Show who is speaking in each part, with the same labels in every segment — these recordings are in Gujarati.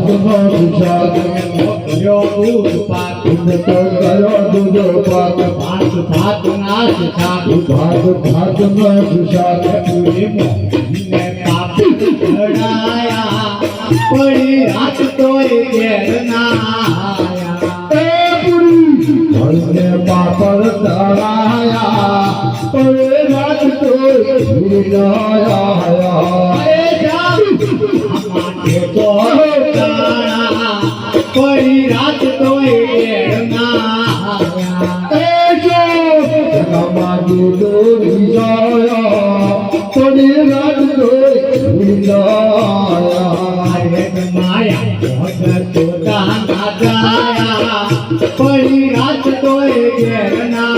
Speaker 1: ભાગનો વિશાલ કર્યો દૂધ પાક કર્યો દૂધ પાક ભાત ભાત નાશ થાક ભાગ ભાગનો વિશાલ પૂરી ને પાપ ચડાયા પડી રાત તોય ઘેર ના આયા પાપડ ચડાયા પડી રાત તોય વિનાયા પડી રાત તોય ઘેર ના પડી રાત તોય વિનાયા માયા પોતા ના જાયા પડી રાત તોય ઘેર ના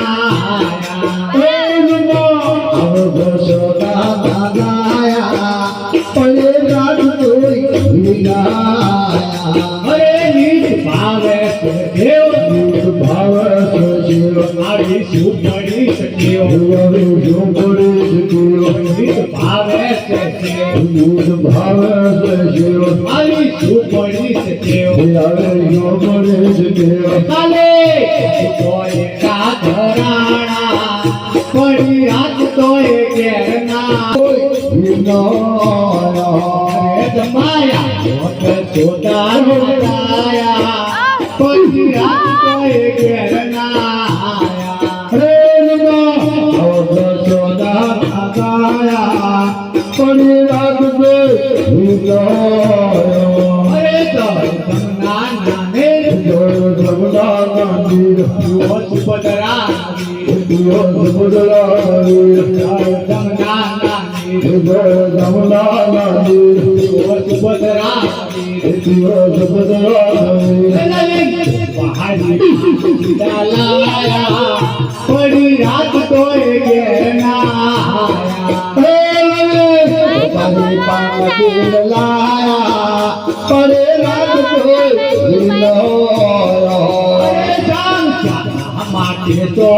Speaker 1: ભાવે દેવ ભાવે મારી શું પડી શક્યો ભાવે ભાવે મારી શું પડી શક્યો કાલે કોઈ કા ધરાણા પડી રાત તોય ઘેર ના માયા છોટા રોટાયા પડી રાત તોય ઘેર ના છોટા રોટાયા પડી રાત પડી રાત તોય ઘેર ના પડી રાત તોય માટે તો